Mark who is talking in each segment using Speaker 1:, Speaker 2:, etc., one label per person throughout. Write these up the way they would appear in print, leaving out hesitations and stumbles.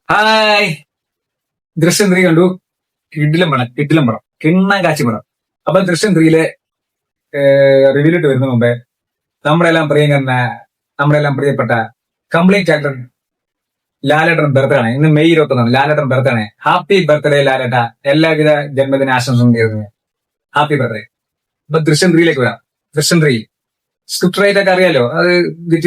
Speaker 1: Hi. ദൃശ്യം 3 കണ്ടു. കിടിലം പടം കിണ്ണം കാച്ചി പടം. അപ്പൊ ദൃശ്യം 3 റിവ്യൂലിട്ട് വരുന്ന മുമ്പേ നമ്മളെല്ലാം പ്രിയപ്പെട്ട കംപ്ലീറ്റ് ആക്ടർ ലാലേട്ടൻ ബർത്ത്ഡേ ആണ്. ഇന്ന് മെയ് 21 ലാലേട്ടൻ ബർത്ത്ഡേ ആണ്. ഹാപ്പി ബർത്ത്ഡേ ലാലേട്ട. എല്ലാവിധ ജന്മദിന ആശംസകളും നേരുന്നു. Happy birthday. അപ്പൊ ദൃശ്യം 3 വരാം. ദൃശ്യം 3 സ്ക്രിപ്റ്റ് റൈറ്റ് ഒക്കെ അറിയാലോ. അത്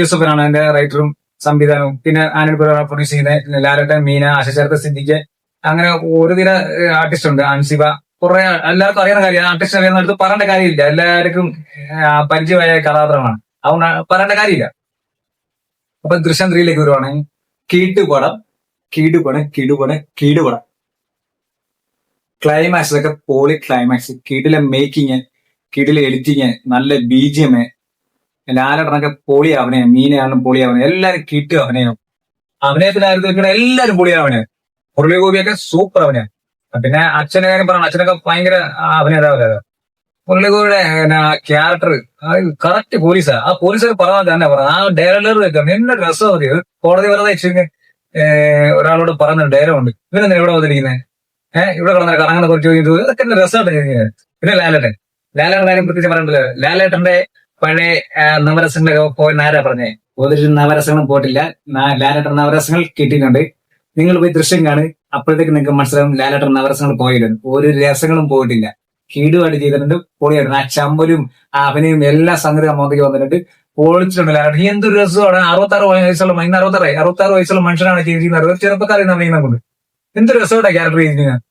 Speaker 1: ജോസഫനാണ് അതിന്റെ റൈറ്ററും സംവിധാനവും. പിന്നെ ആനന്ദ് പ്രൊഡ്യൂസ് ചെയ്യുന്ന ലാലേട്ടൻ, മീന, ആശചാരത്തെ, സിദ്ദിഖ്, അങ്ങനെ ഒരുതിര ആർട്ടിസ്റ്റ് ഉണ്ട്. അൻസിബ, കുറെ എല്ലാവർക്കും അറിയുന്ന കാര്യം. ആർട്ടിസ്റ്റ് അറിയുന്നിടത്ത് പറയേണ്ട കാര്യമില്ല. എല്ലാവർക്കും പരിചയമായ കഥാപാത്രമാണ്. അതുകൊണ്ട് പറയേണ്ട കാര്യമില്ല. അപ്പൊ ദൃശ്യം 3 വരുവാണെങ്കിൽ കീടുപടം. ക്ലൈമാക്സിലൊക്കെ പോളി ക്ലൈമാക്സ്, കിടിലെ മേക്കിങ്, കിടിലെ എഡിറ്റിങ്, നല്ല BGM, ലാലേട്ടനൊക്കെ പൊളി അഭിനയം, മീനയാണെന്നും പൊളി അഭിനയം, എല്ലാരും കിട്ടു അഭിനയം. അഭിനയത്തിനായിരുന്നു എല്ലാരും പൊളി അഭിനയം. മുരളിഗോപിയൊക്കെ സൂപ്പർ അഭിനയം. പിന്നെ അച്ഛന്റെ കാര്യം പറഞ്ഞു. അച്ഛനൊക്കെ ഭയങ്കര അഭിനേതാവല്ലേ. മുരളിഗോപിയുടെ ക്യാരക്ടർ കറക്റ്റ് പോലീസാ. ആ പോലീസൊക്കെ പറഞ്ഞാൽ തന്നെ പറയാം. ആ ഡയലോഗ് വെക്കാം. എന്നെ രസം മതി. കോടതി വെറുതെ ഒരാളോട് പറഞ്ഞ ഡയലോഗ് ഉണ്ട്. ഇവനെന്താ ഇവിടെ വന്നിരിക്കുന്നത്? ഇവിടെ കിടന്ന കറങ്ങനെ കുറച്ച് ഇതൊക്കെ എന്നെ രസമായിട്ട്. പിന്നെ ലാലേട്ടൻ കാര്യം പ്രത്യേകിച്ച് പറയണ്ടല്ലോ. ലാലേട്ടന്റെ പഴയ നവരസങ്ങളൊക്കെ പോയി ആരാ പറഞ്ഞേ? ഒരു നവരസങ്ങളും പോയിട്ടില്ല. ലാലേട്ടൻ നവരസങ്ങൾ കിട്ടിയിട്ടുണ്ട്. നിങ്ങൾ പോയി ദൃശ്യം കാണും. അപ്പോഴത്തേക്ക് നിങ്ങൾക്ക് മനസ്സിലാവും ലാലേട്ടൻ നവരസങ്ങൾ പോയില്ല. ഒരു രസങ്ങളും പോയിട്ടില്ല. കീടുമായിട്ട് ചെയ്തിട്ടുണ്ട്. പൊളിയായിട്ട് ആ ചമ്പലും ആ അഭിനയും എല്ലാ സംഗതി മോദിക്ക് വന്നിട്ടുണ്ട്. പൊളിച്ചിട്ടുണ്ട് ലാലേട്ടൻ. എന്തൊരു രസമാണ്. 66 വയസ്സുള്ള 66 വയസ്സുള്ള മനുഷ്യനാണ് ചെയ്തിരിക്കുന്നത്. ഒരു ചെറുപ്പക്കാരെ അഭിനയിക്കുന്നത്. എന്തൊരു രസമായിട്ടാണ് ക്യാരക്ടർ ചെയ്തിരിക്കുന്നത്.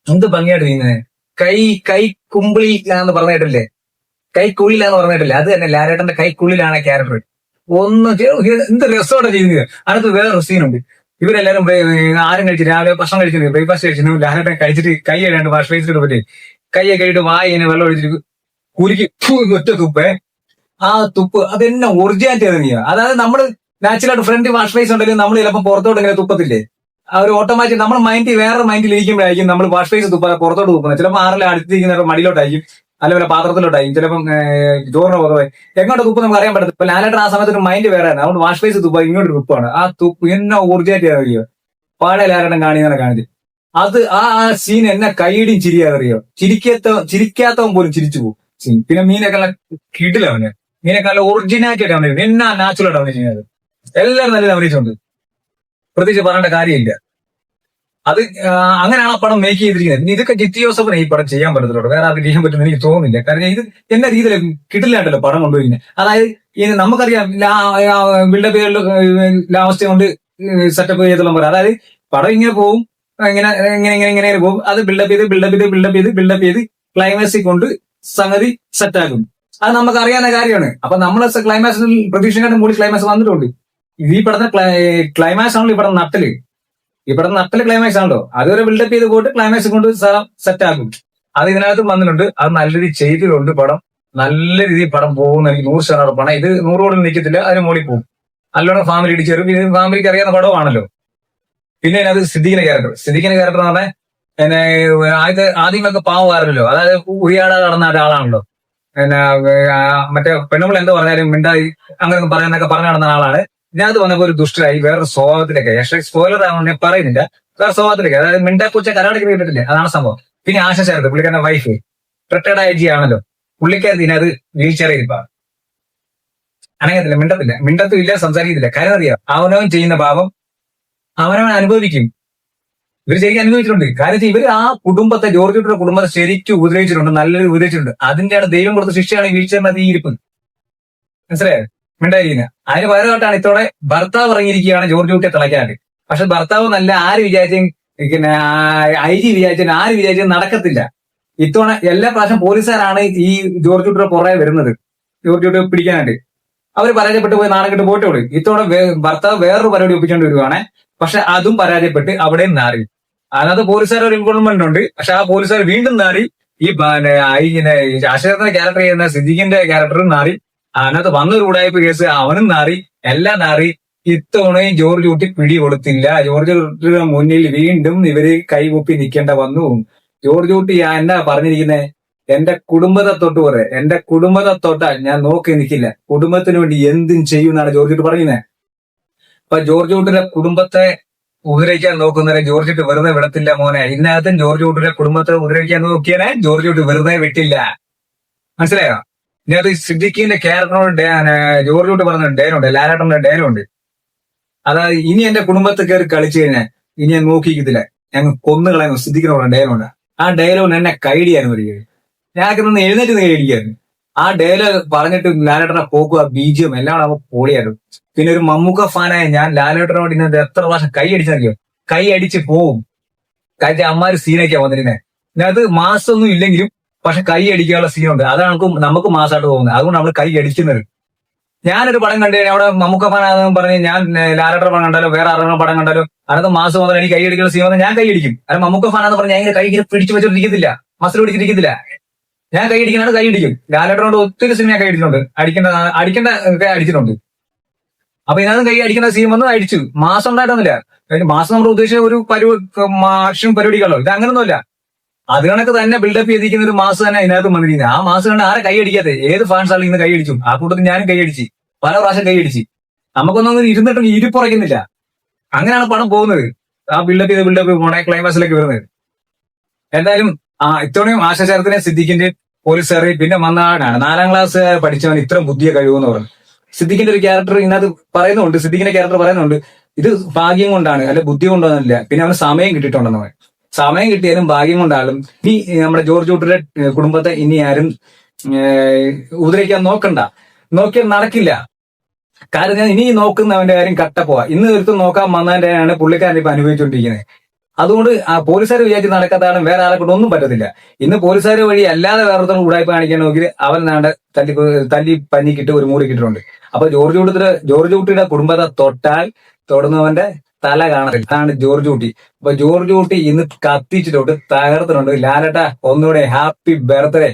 Speaker 1: എന്ത് ഭംഗിയായിട്ട് ചെയ്യുന്നത്. കൈ കുമ്പിളിലാന്ന് പറഞ്ഞിട്ടില്ലേ? കൈക്കുള്ളിലാന്ന് പറഞ്ഞിട്ടില്ലേ? അത് തന്നെ ലാലേട്ടന്റെ കൈക്കുള്ളിലാണ് ക്യാരക്ടർ. എന്ത് രസമാണ് ചെയ്യുന്നത്. അടുത്ത് വേറൊരു സീനുണ്ട്. ഇവരെല്ലാരും ആരും കഴിച്ചു രാവിലെ ഭക്ഷണം കഴിച്ചിട്ടുണ്ട്, ബ്രേക്ക്ഫാസ്റ്റ് കഴിച്ചിരുന്നു. ലാലേട്ടൻ കഴിച്ചിട്ട് കൈ കഴിയാണ്ട് വാഷ് ബേസിൽ പറ്റി കൈയെ കഴിയിട്ട് വായിനെ വെള്ളം ഒഴിച്ചിട്ട് കുരുക്കി ഒറ്റ തുപ്പേ. ആ തുപ്പ് അതെന്നെ ഒറിജിനാലിറ്റി തന്നെയാ. അതായത് നമ്മള് നാച്ചുറലായിട്ട് ഫ്രണ്ട് വാഷ് ബേസ് ഉണ്ടെങ്കിൽ നമ്മൾ ചിലപ്പോൾ പുറത്തോട്ട് ഇങ്ങനെ തുപ്പത്തില്ലേ? ആ ഒരു ഓട്ടോമാറ്റിക് നമ്മൾ വേറെ മൈൻഡിൽ ഇരിക്കുമ്പോഴായിരിക്കും നമ്മൾ വാഷ് ബേസ് പുറത്തോട്ട് തുപ്പുന്നത്. ചിലപ്പോൾ ആരെല്ലാം അടുത്തിരിക്കുന്ന മടിയിലോട്ടായിരിക്കും, അല്ലെങ്കിൽ പാത്രത്തിലോട്ടായിരിക്കും, ചിലപ്പം ചോറിന് പുറമെ എങ്ങോട്ട് തുപ്പ് നമുക്ക് അറിയാൻ പറ്റത്തില്ല. ഇപ്പൊ ലാലേട്ടൻ ആ സമയത്ത് ഒരു മൈൻഡ് വേറെ ആണ്. അതുകൊണ്ട് വാഷ് ബേസ് തുപ്പ ഇങ്ങോട്ട് തുപ്പാണ്. ആ തുപ്പ് എന്നെ ഒറിജിനാലിറ്റി അറിയോ? പാടെ ലാലേട്ടൻ കാണിച്ച് അത് ആ സീൻ എന്നെ കൈയിടിയും ചിരിയാറിയോ? ചിരിക്കാത്തവൻ പോലും ചിരിച്ചു പോകും സീൻ. പിന്നെ മീനൊക്കെ കിടിലവന്. മീനൊക്കെ നല്ല ഒറിജിനാലിറ്റി ആയിട്ട് അവനെ എന്നാ നാച്ചുറൽ ആയിട്ട് അവനെ ചെയ്യുന്നത്. എല്ലാവരും നല്ല അഭിനയിച്ചുണ്ട്. പ്രത്യേകിച്ച് പറയേണ്ട കാര്യമില്ല. അത് അങ്ങനെയാണ് ആ പടം മേക്ക് ചെയ്തിരിക്കുന്നത്. പിന്നെ ഇതൊക്കെ ജിത്തി ജോസഫിനെ ഈ പടം ചെയ്യാൻ പറ്റത്തുള്ളൂ. വേറെ ആർക്ക് ചെയ്യാൻ പറ്റുമെന്ന് എനിക്ക് തോന്നുന്നില്ല. കാരണം ഇത് എന്ന രീതിയിൽ കിട്ടില്ലാണ്ടല്ലോ പടം കൊണ്ടുപോയിരിക്കുന്നത്. അതായത് ഇനി നമുക്കറിയാം ബിൽഡപ്പ് ലാസ്റ്റ് കൊണ്ട് സെറ്റപ്പ് ചെയ്തെല്ലാം പറയാം. അതായത് പടം ഇങ്ങനെ പോകും, ഇങ്ങനെ പോകും. അത് ബിൽഡപ്പ് ചെയ്ത് ക്ലൈമാക്സിൽ കൊണ്ട് സംഗതി സെറ്റാക്കും. അത് നമുക്ക് അറിയാവുന്ന കാര്യമാണ്. അപ്പൊ നമ്മൾ ക്ലൈമാക്സിൽ പ്രതീക്ഷക്കാട്ടും കൂടി ക്ലൈമാക്സ് വന്നിട്ടുണ്ട്. ഈ പടത്തെ ക്ലൈമാക്സ് ആണല്ലോ ഈ പടം നട്ടല് ക്ലൈമാക്സ് ആണല്ലോ. അതുവരെ ബിൽഡപ്പ് ചെയ്ത് പോയിട്ട് ക്ലൈമാക്സ് കൊണ്ട് സെറ്റ് ആക്കും. അത് ഇതിനകത്ത് വന്നിട്ടുണ്ട്. അത് നല്ല രീതിയിൽ ചെയ്തിട്ടുണ്ട്. പടം നല്ല രീതിയിൽ പടം പോകുന്ന എനിക്ക് 100% ഉറപ്പാണ്. ഇത് 100 കോടിൽ നിൽക്കത്തില്ല, അതിന് മുകളിൽ പോകും. നല്ലോണം ഫാമിലി ഇടിച്ചേരും. ഇത് ഫാമിലിക്ക് അറിയാവുന്ന പടമാണല്ലോ. പിന്നെ അതിനകത്ത് സിദ്ദിഖിന്റെ ക്യാരക്ടർ എന്ന് പറഞ്ഞാൽ ആദ്യമൊക്കെ പാവമായിരുന്നല്ലോ. അതായത് ഉരിയാടാ നടന്ന ഒരാളാണല്ലോ. മറ്റേ പെണ്ണുമ്പോൾ എന്താ പറഞ്ഞാലും മിണ്ടായി അങ്ങനെ പറയാനൊക്കെ പറഞ്ഞു നടന്ന ആളാണ്. ഇതിനകത്ത് വന്നപ്പോ ഒരു ദുഷ്ടരായി വേറെ സ്വഭാവത്തിലേക്ക്. പക്ഷേ സ്പോയിലർ ആണെന്ന് ഞാൻ പറയുന്നില്ല. വേറെ സ്വഭാവത്തിലേക്ക്, അതായത് മിണ്ടാപ്പൂച്ച കരാടക്ക് കേട്ടിട്ടില്ലേ? അതാണ് സംഭവം. പിന്നെ ആശാചാരത്ത് പുള്ളിക്കാരന്റെ വൈഫ് റിട്ടയർഡ് IG ആണല്ലോ. പുള്ളിക്കാരത്തി ഇതിനകത്ത് വീൽ ചെയർ ഇരിപ്പാ. അനങ്ങത്തില്ല, മിണ്ടത്തും ഇല്ല, സംസാരിക്കത്തില്ല. കാര്യം അറിയാം, അവനവൻ ചെയ്യുന്ന പാപം അവനവൻ അനുഭവിക്കും. ഇവർ ശരിക്കും അനുഭവിച്ചിട്ടുണ്ട്. കാര്യം ഇവർ ആ കുടുംബത്തെ, ജോർജിയുടെ കുടുംബത്തെ ശരിക്കും ഉപദ്രവിച്ചിട്ടുണ്ട്, നല്ലൊരു ഉപദ്രവിച്ചിട്ടുണ്ട്. അതിന്റെയാണ് ദൈവം കൊടുത്ത ശിക്ഷയാണ് ഈ വീൽ ചെയറിനകത്ത് ഈ ഇരിപ്പ്. മനസ്സിലായോ? മിണ്ടായിരിക്കുന്നത്. അതിന് പകരമായിട്ടാണ് ഇത്തോടെ ഭർത്താവ് ഇറങ്ങിയിരിക്കുകയാണ് ജോർജ് കുട്ടിയെ തിളയ്ക്കാനായിട്ട്. പക്ഷെ ഭർത്താവ് നല്ല ആര് വിചാരിച്ചും IG വിചാരിച്ചാൽ ആര് വിചാരിച്ചും നടക്കത്തില്ല. ഇത്തവണ എല്ലാ പ്രാവശ്യം പോലീസുകാരാണ് ഈ ജോർജ് കുട്ടിയുടെ പുറകെ വരുന്നത്, ജോർജ് കുട്ടിയെ പിടിക്കാനായിട്ട്. അവർ പരാജയപ്പെട്ട് പോയി നാണം കെട്ട് പോയിട്ടേ ഉള്ളൂ. ഇത്തവണ ഭർത്താവ് വേറൊരു പരിപാടി ഒപ്പിച്ചുകൊണ്ട് വരുവാണ്. പക്ഷെ അതും പരാജയപ്പെട്ട് അവിടെയും നാറി. അതിനകത്ത് പോലീസുകാർ ഒരു ഇൻവോൾവ്മെന്റ് ഉണ്ട്. പക്ഷെ ആ പോലീസുകാർ വീണ്ടും നാറി. ഈ ആശയത്തിന്റെ ക്യാരക്ടർ ചെയ്യുന്ന സിദ്ദിഖിന്റെ ക്യാരക്ടറും നാറി. അതിനകത്ത് വന്നൊരു ഉടായ്പ കേസ് അവനും നാറി, എല്ലാം നാറി. ഇത്തവണയും ജോർജ് കുട്ടി പിടി കൊടുത്തില്ല. ജോർജ് കുട്ടിയുടെ മുന്നിൽ വീണ്ടും ഇവര് കൈകൂപ്പി നിൽക്കേണ്ട വന്നു. ജോർജ് കുട്ടി എന്നാ പറഞ്ഞിരിക്കുന്നത്? എന്റെ കുടുംബത്തെ തൊട്ടാ ഞാൻ നോക്കി നിൽക്കില്ല, കുടുംബത്തിന് വേണ്ടി എന്തും ചെയ്യുമെന്നാണ് ജോർജ് കുട്ടി പറയുന്നത്. അപ്പൊ ജോർജ് കുട്ടിയുടെ കുടുംബത്തെ ഉപദ്രവിക്കാൻ നോക്കുന്നവരെ ജോർജ് കുട്ടി വെറുതെ വിടത്തില്ല മോനെ. ഇതിനകത്തും ജോർജ് കുട്ടിയുടെ കുടുംബത്തെ ഉപദ്രവിക്കാൻ നോക്കിയാനെ ജോർജ് കുട്ടി വെറുതെ വിട്ടില്ല. മനസ്സിലായോ? ഇതിനകത്ത് സിദ്ദിഖിന്റെ ക്യാരക്ടറിനോട് ജോർജ് കുട്ടി പറഞ്ഞ ഡയലോണ്ട്, ലാലേട്ടന്റെ ഡയലോണ്ട്. അതായത് ഇനി എന്റെ കുടുംബത്തിൽ കയറി കളിച്ചു കഴിഞ്ഞാൽ ഇനി ഞാൻ നോക്കിക്കത്തില്ല, ഞങ്ങൾ കൊന്നുകളയുന്നു. സിദ്ദിഖിനോട് ഡയലോണ്ട്. ആ ഡയലോഗ് എന്നെ കൈഡിയായിരുന്നു ഒരിക്കലും. ഞാനൊക്കെ നിന്ന് എഴുന്നേറ്റ് കൈഡിയായിരുന്നു. ആ ഡയലോഗ് പറഞ്ഞിട്ട് ലാലേട്ടനെ പോക്കുക, ബീജിയം എല്ലാം കൂടെ പൊളിയായിരുന്നു. പിന്നെ ഒരു മമ്മൂക്ക ഫാനായ ഞാൻ ലാലേട്ടനോട് ഇന്നത്തെ എത്ര പ്രാവശ്യം കൈ അടിച്ചറിയോ? കൈ അടിച്ച് പോവും. കാര്യം അമ്മാര് സീനൊക്കെയാ വന്നിരുന്നത്. ഇതിനകത്ത് മാസമൊന്നും ഇല്ലെങ്കിലും പക്ഷെ കൈ അടിക്കാനുള്ള സീനുണ്ട്. അതാണ് നമുക്ക് മാസമായിട്ട് തോന്നുന്നത്. അതുകൊണ്ട് നമ്മൾ കൈ അടിക്കുന്നത്. ഞാനൊരു പടം കണ്ടു കഴിഞ്ഞാൽ അവിടെ മമ്മൂക്ക ഫാനാണെന്ന് പറഞ്ഞ് ഞാൻ ലാലേട്ട പടം കണ്ടാലോ വേറെ ആരുടെ പടം കണ്ടാലോ അതിനകത്ത് മാസം മുതൽ എനിക്ക് കൈ അടിക്കുന്ന സീൻ വന്നാൽ ഞാൻ കൈ അടിക്കും. അത് മമ്മൂക്ക ഫാനാന്ന് പറഞ്ഞാൽ ഞാൻ ഇങ്ങനെ കൈ ഇങ്ങനെ പിടിച്ചു വെച്ചോണ്ടിരിക്കത്തില്ല, മസിൽ പിടിച്ചിരിക്കത്തില്ല. ഞാൻ കൈ അടിക്കുന്നതാണ് കൈ അടിക്കും. ലാലേട്ടനോട് ഒത്തിരി സിനിമ കൈ അടിച്ചിട്ടുണ്ട്, അടിക്കേണ്ട കൈ അടിച്ചിട്ടുണ്ട്. അപ്പൊ ഇതിനകത്ത് കൈ അടിക്കുന്ന സീൻ വന്ന് അടിച്ചു. മാസം ഉണ്ടായിട്ടൊന്നുമില്ല. മാസം നമ്മൾ ഉദ്ദേശിച്ച ഒരു ആക്ഷൻ പരിപാടികളോ, ഇത് അങ്ങനൊന്നുമില്ല. അത് കണക്ക് തന്നെ ബിൽഡപ്പ് ചെയ്തിരിക്കുന്ന ഒരു മാസം തന്നെ ഇതിനകത്ത് വന്നിരിക്കുന്നത്. ആ മാസം കണ്ട് ആരെ കൈ അടിക്കാതെ? ഏത് ഫാൻസ് ആണെങ്കിൽ ഇന്ന് കൈ അടിച്ചു. ആ കൂട്ടത്തിൽ ഞാനും കൈ അടിച്ച്, പല പ്രാവശ്യം കൈ അടിച്ച്. നമുക്കൊന്നും ഇരുന്നിട്ടും ഇരിപ്പുറയ്ക്കുന്നില്ല. അങ്ങനെയാണ് പടം പോകുന്നത്. ആ ബിൽഡപ്പ് പോണേ ക്ലൈമാക്സിലേക്ക് വരുന്നത്. എന്തായാലും ഇത്തവണയും ആശാചാരത്തിനെ സിദ്ദിഖിന്റെ പോലീസുകാരെ പിന്നെ വന്നാടാണ് 4ാം ക്ലാസ് പഠിച്ചവൻ ഇത്ര ബുദ്ധിയ കഴിവെന്ന് പറഞ്ഞു. സിദ്ദിഖിന്റെ ഒരു ക്യാരക്ടർ ഇതിനകത്ത് പറയുന്നുണ്ട്. സിദ്ദിഖിന്റെ ക്യാരക്ടർ പറയുന്നുണ്ട്, ഇത് ഭാഗ്യം കൊണ്ടാണ്, അല്ലെ ബുദ്ധി കൊണ്ടൊന്നുമില്ല. പിന്നെ അവന് സമയം കിട്ടിയിട്ടുണ്ടെന്ന് പറയും. സമയം കിട്ടിയാലും ഭാഗ്യം കൊണ്ടാലും ഈ നമ്മുടെ ജോർജ് കുട്ടിയുടെ കുടുംബത്തെ ഇനി ആരും ഉപദ്രവിക്കാൻ നോക്കിയാൽ നടക്കില്ല. കാരണം ഞാൻ ഇനി നോക്കുന്നവന്റെ കാര്യം കട്ടപ്പോവാ. ഇന്ന് ഒരുത്തും നോക്കാൻ വന്നതിന്റെയാണ് പുള്ളിക്കാരൻ ഇപ്പൊ അനുഭവിച്ചുകൊണ്ടിരിക്കുന്നത്. അതുകൊണ്ട് ആ പോലീസുകാർ വിചാരിച്ച് നടക്കാത്തതാണ് വേറെ ആളെ കൊണ്ട് ഒന്നും പറ്റത്തില്ല. ഇന്ന് പോലീസുകാർ വഴി അല്ലാതെ വേറെ ഉടായ്പ കാണിക്കാൻ നോക്കി അവൻ നാണ്ട് തല്ലി പഞ്ഞിക്കിട്ട് ഒരു മൂടി കിട്ടിയിട്ടുണ്ട്. അപ്പൊ ജോർജ് കുട്ടിയുടെ കുടുംബത്തെ തൊടുന്നവന്റെ തല കാണത്തില്ല. അതാണ് ജോർജ് കുട്ടി. അപ്പൊ ജോർജ് കുട്ടി ഇന്ന് കത്തിച്ചിട്ടുണ്ട്, തകർത്തിട്ടുണ്ട്. ലാലേട്ട ഒന്നുകൂടെ ഹാപ്പി ബർത്ത്ഡേ.